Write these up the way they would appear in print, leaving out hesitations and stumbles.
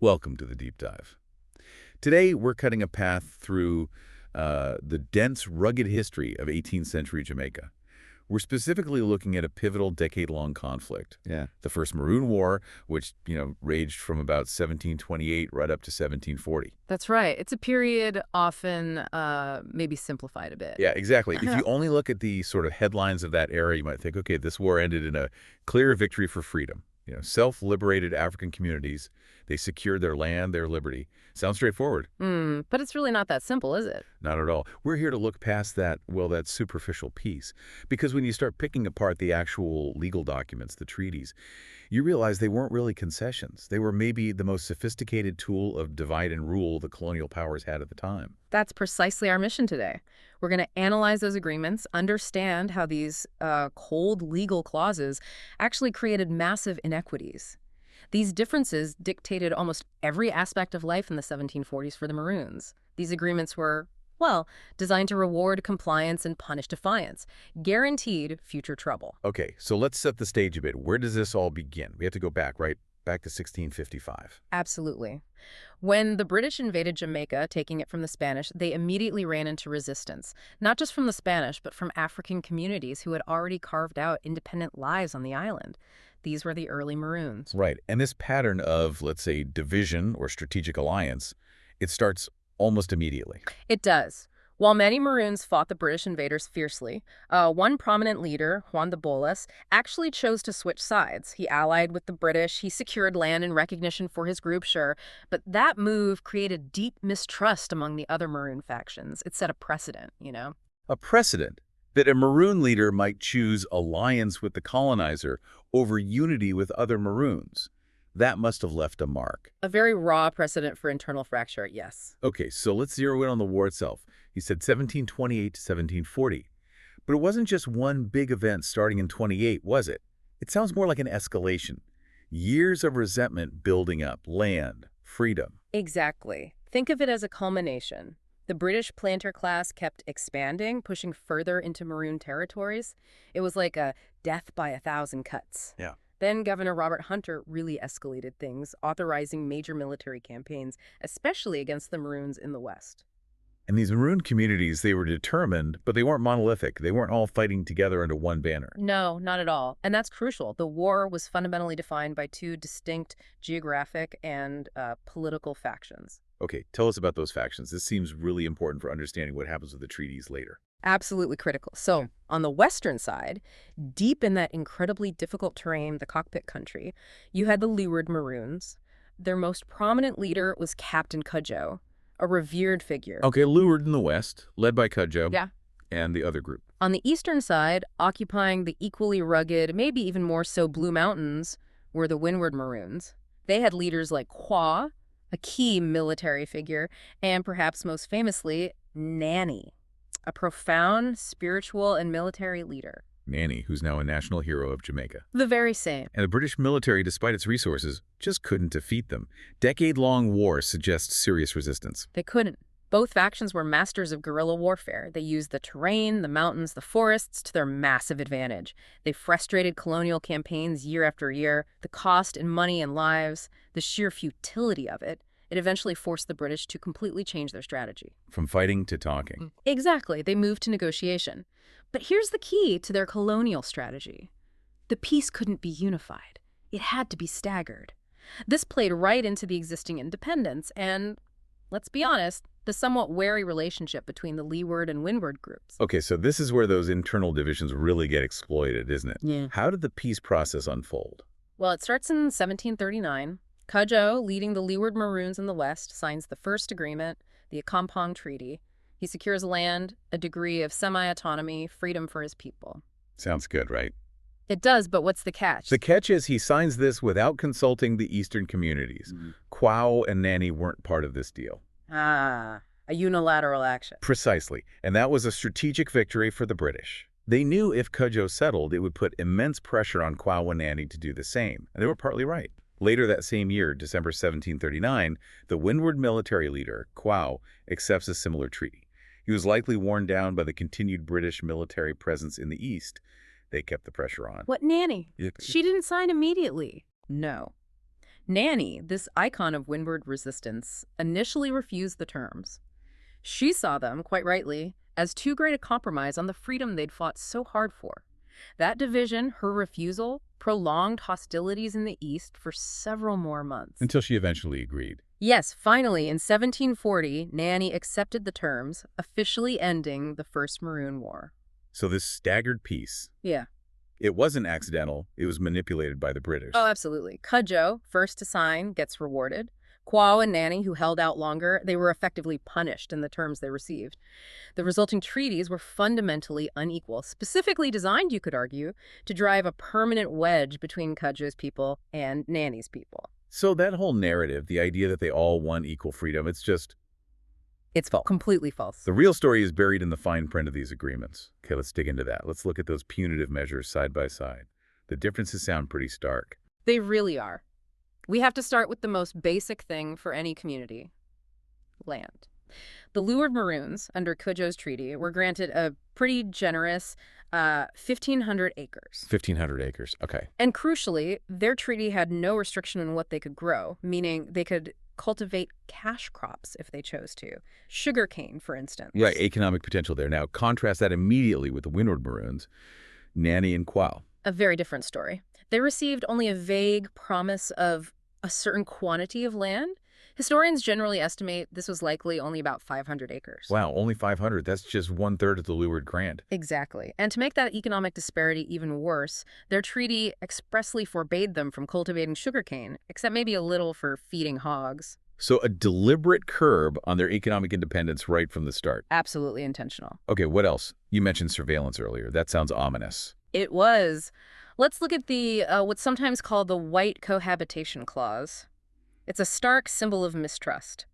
Welcome to the Deep Dive. Today, we're cutting a path through the dense, rugged history of 18th century Jamaica. We're specifically looking at a pivotal decade-long conflict, Yeah. the First Maroon War, which, raged from about 1728 right up to 1740. That's right. It's a period often maybe simplified a bit. Yeah, exactly. If you only look at the sort of headlines of that era, you might think, okay, this war ended in a clear victory for freedom. Self-liberated African communities, they secured their land, their liberty. Sounds straightforward. But it's really not that simple, is it? Not at all. We're here to look past that, that superficial piece. Because when you start picking apart the actual legal documents, the treaties, you realize they weren't really concessions. They were maybe the most sophisticated tool of divide and rule the colonial powers had at the time. That's precisely our mission today. We're going to analyze those agreements, understand how these cold legal clauses actually created massive inequities. These differences dictated almost every aspect of life in the 1740s for the Maroons. These agreements were, well, designed to reward compliance and punish defiance, guaranteed future trouble. Okay, so let's set the stage a bit. Where does this all begin? We have to go back, right? Back to 1655. Absolutely. When the British invaded Jamaica, taking it from the Spanish, they immediately ran into resistance, not just from the Spanish, but from African communities who had already carved out independent lives on the island. These were the early Maroons. Right, and this pattern of, let's say, division or strategic alliance, it starts almost immediately. It does. While many Maroons fought the British invaders fiercely, one prominent leader, Juan de Bolas, actually chose to switch sides. He allied with the British, he secured land in recognition for his group, sure, but that move created deep mistrust among the other Maroon factions. It set a precedent, A precedent that a Maroon leader might choose alliance with the colonizer over unity with other Maroons. That must have left a mark. A very raw precedent for internal fracture, yes. Okay, so let's zero in on the war itself. He said 1728 to 1740. But it wasn't just one big event starting in 28, was it? It sounds more like an escalation. Years of resentment building up, land, freedom. Exactly. Think of it as a culmination. The British planter class kept expanding, pushing further into Maroon territories. It was like a death by 1,000 cuts. Yeah. Then Governor Robert Hunter really escalated things, authorizing major military campaigns, especially against the Maroons in the West. And these Maroon communities, they were determined, but they weren't monolithic. They weren't all fighting together under one banner. No, not at all. And that's crucial. The war was fundamentally defined by two distinct geographic and political factions. Okay, tell us about those factions. This seems really important for understanding what happens with the treaties later. Absolutely critical. So, on the western side, deep in that incredibly difficult terrain, the cockpit country, you had the Leeward Maroons. Their most prominent leader was Captain Cudjoe, a revered figure. Okay, Leeward in the west, led by Cudjoe. Yeah. And the other group. On the eastern side, occupying the equally rugged, maybe even more so Blue Mountains, were the Windward Maroons. They had leaders like Qua, a key military figure, and perhaps most famously, Nanny, a profound spiritual and military leader. Nanny, who's now a national hero of Jamaica. The very same. And the British military, despite its resources, just couldn't defeat them. Decade-long war suggests serious resistance. They couldn't. Both factions were masters of guerrilla warfare. They used the terrain, the mountains, the forests to their massive advantage. They frustrated colonial campaigns year after year. The cost in money and lives, the sheer futility of it, it eventually forced the British to completely change their strategy. From fighting to talking. Exactly. They moved to negotiation. But here's the key to their colonial strategy. The peace couldn't be unified. It had to be staggered. This played right into the existing independence and, let's be honest, the somewhat wary relationship between the Leeward and Windward groups. Okay, so this is where those internal divisions really get exploited, isn't it? Yeah. How did the peace process unfold? Well, it starts in 1739. Cudjoe, leading the Leeward Maroons in the West, signs the first agreement, the Accompong Treaty. He secures land, a degree of semi-autonomy, freedom for his people. Sounds good, right? It does, but what's the catch? The catch is he signs this without consulting the eastern communities. Quao and Nanny weren't part of this deal. A unilateral action. Precisely. And that was a strategic victory for the British. They knew if Cudjoe settled, it would put immense pressure on Quao and Nanny to do the same. And they were partly right. Later that same year, December 1739, the Windward military leader, Quao, accepts a similar treaty. He was likely worn down by the continued British military presence in the East. They kept the pressure on. What Nanny? Yeah. She didn't sign immediately. No. Nanny, this icon of windward resistance, initially refused the terms. She saw them, quite rightly, as too great a compromise on the freedom they'd fought so hard for. That division, her refusal, prolonged hostilities in the East for several more months. Until she eventually agreed. Yes, finally, in 1740, Nanny accepted the terms, officially ending the First Maroon War. So this staggered peace, Yeah. it wasn't accidental, it was manipulated by the British. Oh, absolutely. Cudjoe, first to sign, gets rewarded. Quao and Nanny, who held out longer, they were effectively punished in the terms they received. The resulting treaties were fundamentally unequal, specifically designed, you could argue, to drive a permanent wedge between Cudjoe's people and Nanny's people. So that whole narrative, the idea that they all won equal freedom, it's false. Completely false. the real story is buried in the fine print of these agreements. Okay, let's dig into that. Let's look at those punitive measures side by side. The differences sound pretty stark. They really are. We have to start with the most basic thing for any community: land. The Leeward Maroons, under Cudjoe's treaty, were granted a pretty generous 1,500 acres. 1,500 acres, okay. And crucially, their treaty had no restriction on what they could grow, meaning they could cultivate cash crops if they chose to. Sugarcane, for instance. Right, economic potential there. Now, contrast that immediately with the Windward Maroons, Nanny and Quao. A very different story. They received only a vague promise of a certain quantity of land. Historians generally estimate this was likely only about 500 acres. Wow, only 500. That's just 1/3 of the Leeward Grant. Exactly. And to make that economic disparity even worse, their treaty expressly forbade them from cultivating sugarcane, except maybe a little for feeding hogs. So a deliberate curb on their economic independence right from the start. Absolutely intentional. Okay, what else? You mentioned surveillance earlier. That sounds ominous. It was. Let's look at the what's sometimes called the White Cohabitation Clause. It's a stark symbol of mistrust.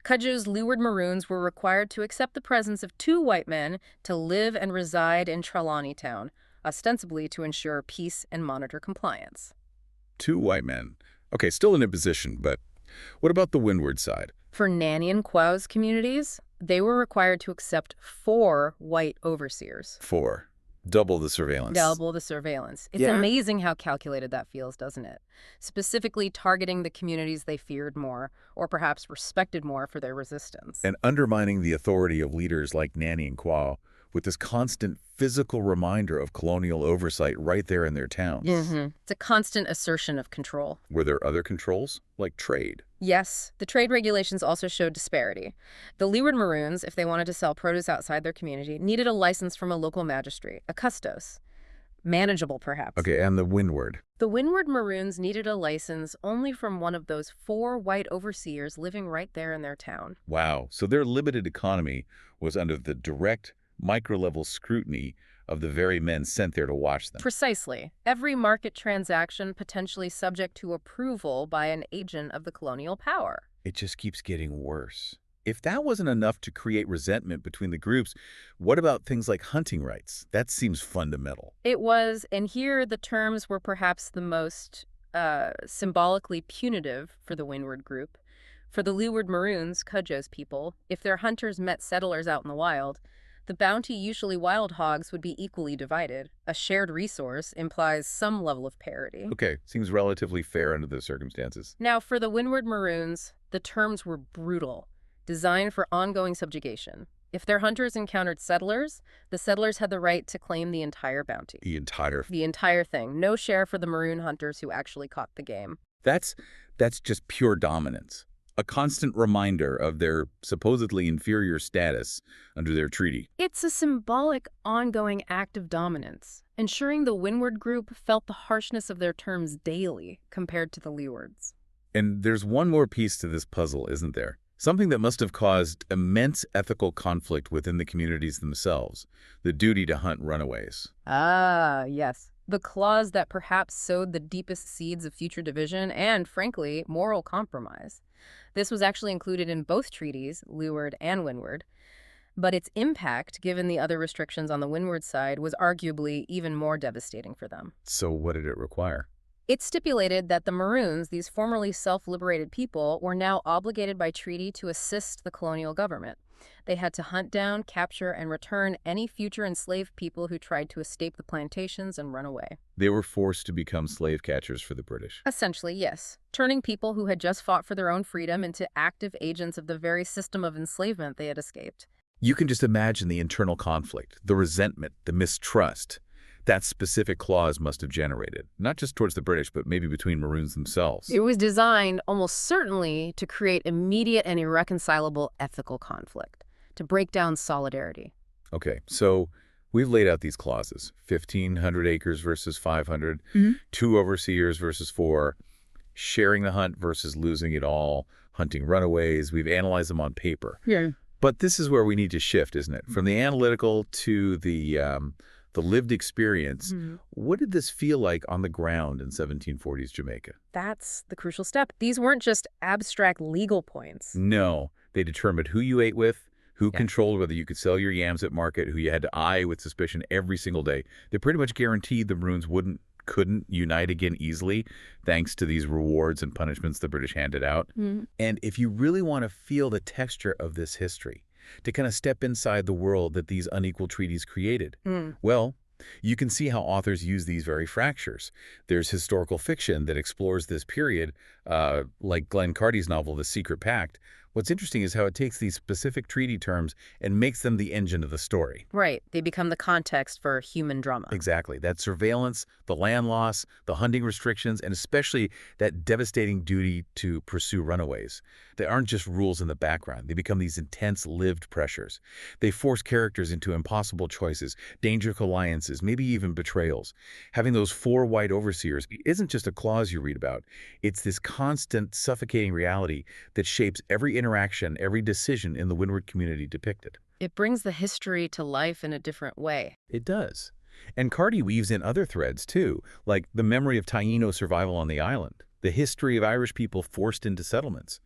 Cudjoe's Leeward Maroons were required to accept the presence of 2 white men to live and reside in Trelawney Town, ostensibly to ensure peace and monitor compliance. 2 white men. Okay, still in a position, but what about the Windward side? For Nanny and Quao's communities, they were required to accept 4 white overseers. 4. Double the surveillance. Double the surveillance. It's amazing how calculated that feels, doesn't it? Specifically targeting the communities they feared more, or perhaps respected more for their resistance. And undermining the authority of leaders like Nanny and Quao with this constant physical reminder of colonial oversight right there in their towns. It's a constant assertion of control. Were there other controls, like trade? Yes, the trade regulations also showed disparity. The Leeward Maroons, if they wanted to sell produce outside their community, needed a license from a local magistrate, a custos. Manageable, perhaps. Okay, and the Windward? The Windward Maroons needed a license only from one of those 4 white overseers living right there in their town. Wow, so their limited economy was under the direct micro-level scrutiny of the very men sent there to watch them. Precisely. Every market transaction potentially subject to approval by an agent of the colonial power. It just keeps getting worse. If that wasn't enough to create resentment between the groups, what about things like hunting rights? That seems fundamental. It was, and here the terms were perhaps the most symbolically punitive for the Windward group. For the Leeward Maroons, Cudjoe's people, if their hunters met settlers out in the wild, the bounty, usually wild hogs, would be equally divided. A shared resource implies some level of parity. Okay, seems relatively fair under the circumstances. Now, for the Windward Maroons, the terms were brutal, designed for ongoing subjugation. If their hunters encountered settlers, the settlers had the right to claim the entire bounty. The entire thing. No share for the maroon hunters who actually caught the game. That's just pure dominance. A constant reminder of their supposedly inferior status under their treaty. It's a symbolic, ongoing act of dominance, ensuring the Windward group felt the harshness of their terms daily compared to the Leewards. And there's one more piece to this puzzle, isn't there? Something that must have caused immense ethical conflict within the communities themselves, the duty to hunt runaways. Ah, yes. The clause that perhaps sowed the deepest seeds of future division and, frankly, moral compromise. This was actually included in both treaties, Leeward and Windward, but its impact, given the other restrictions on the Windward side, was arguably even more devastating for them. So what did it require? It stipulated that the Maroons, these formerly self-liberated people, were now obligated by treaty to assist the colonial government. They had to hunt down, capture, and return any future enslaved people who tried to escape the plantations and run away. They were forced to become slave catchers for the British. Essentially, yes. Turning people who had just fought for their own freedom into active agents of the very system of enslavement they had escaped. You can just imagine the internal conflict, the resentment, the mistrust that specific clause must have generated, not just towards the British, but maybe between Maroons themselves. It was designed almost certainly to create immediate and irreconcilable ethical conflict, to break down solidarity. Okay, so we've laid out these clauses, 1,500 acres versus 500, 2 overseers versus 4, sharing the hunt versus losing it all, hunting runaways. We've analyzed them on paper. Yeah. But this is where we need to shift, isn't it? From the analytical to the lived experience. What did this feel like on the ground in 1740s Jamaica? That's the crucial step. These weren't just abstract legal points. No, they determined who you ate with, who controlled whether you could sell your yams at market, who you had to eye with suspicion every single day. They pretty much guaranteed the Maroons couldn't unite again easily, thanks to these rewards and punishments the British handed out. And if you really want to feel the texture of this history, to kind of step inside the world that these unequal treaties created, well, you can see how authors use these very fractures. There's historical fiction that explores this period, like Glenn Carty's novel, The Secret Pact. What's interesting is how it takes these specific treaty terms and makes them the engine of the story. Right. They become the context for human drama. Exactly. That surveillance, the land loss, the hunting restrictions, and especially that devastating duty to pursue runaways. They aren't just rules in the background. They become these intense lived pressures. They force characters into impossible choices, dangerous alliances, maybe even betrayals. Having those 4 white overseers isn't just a clause you read about. It's this constant, suffocating reality that shapes every interaction, every decision in the Windward community depicted. It brings the history to life in a different way. It does. And Carty weaves in other threads, too, like the memory of Taino survival on the island, the history of Irish people forced into settlements.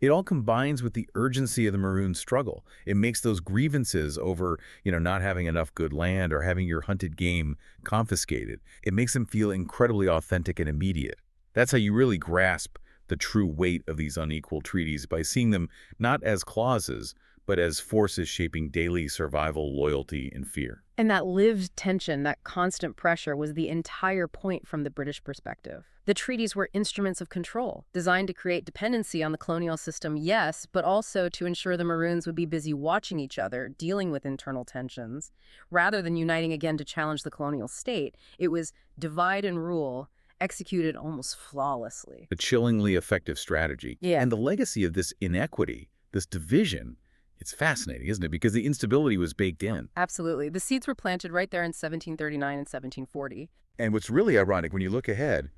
It all combines with the urgency of the Maroon struggle. It makes those grievances over, not having enough good land or having your hunted game confiscated. It makes them feel incredibly authentic and immediate. That's how you really grasp the true weight of these unequal treaties, by seeing them not as clauses, but as forces shaping daily survival, loyalty, and fear. And that lived tension, that constant pressure, was the entire point from the British perspective. The treaties were instruments of control, designed to create dependency on the colonial system, yes, but also to ensure the Maroons would be busy watching each other, dealing with internal tensions. Rather than uniting again to challenge the colonial state, it was divide and rule, executed almost flawlessly. A chillingly effective strategy. Yeah. And the legacy of this inequity, this division, it's fascinating, isn't it? Because the instability was baked in. Absolutely. The seeds were planted right there in 1739 and 1740. And what's really ironic when you look ahead,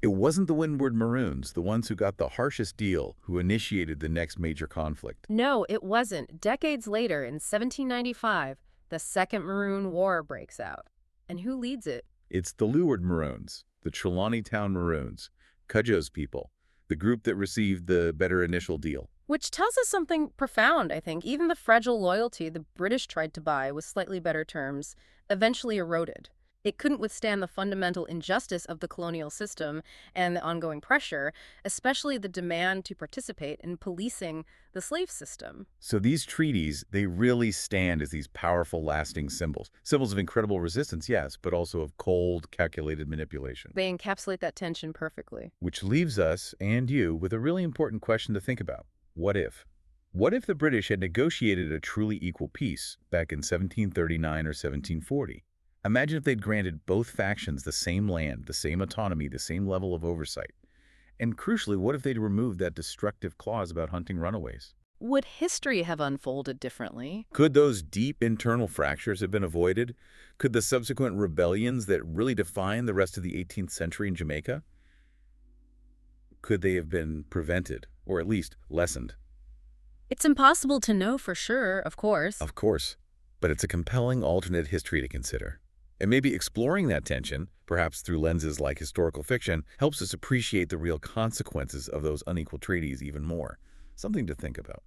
it wasn't the Windward Maroons, the ones who got the harshest deal, who initiated the next major conflict. No, it wasn't. Decades later, in 1795, the Second Maroon War breaks out. And who leads it? It's the Leeward Maroons, the Trelawney Town Maroons, Cudjoe's people, the group that received the better initial deal. Which tells us something profound, I think. Even the fragile loyalty the British tried to buy with slightly better terms eventually eroded. It couldn't withstand the fundamental injustice of the colonial system and the ongoing pressure, especially the demand to participate in policing the slave system. So these treaties, they really stand as these powerful, lasting symbols. Symbols of incredible resistance, yes, but also of cold, calculated manipulation. They encapsulate that tension perfectly. Which leaves us, and you, with a really important question to think about. What if? What if the British had negotiated a truly equal peace back in 1739 or 1740? Imagine if they'd granted both factions the same land, the same autonomy, the same level of oversight. And crucially, what if they'd removed that destructive clause about hunting runaways? Would history have unfolded differently? Could those deep internal fractures have been avoided? Could the subsequent rebellions that really defined the rest of the 18th century in Jamaica? Could they have been prevented, or at least lessened? It's impossible to know for sure, of course. Of course, but it's a compelling alternate history to consider. And maybe exploring that tension, perhaps through lenses like historical fiction, helps us appreciate the real consequences of those unequal treaties even more. Something to think about.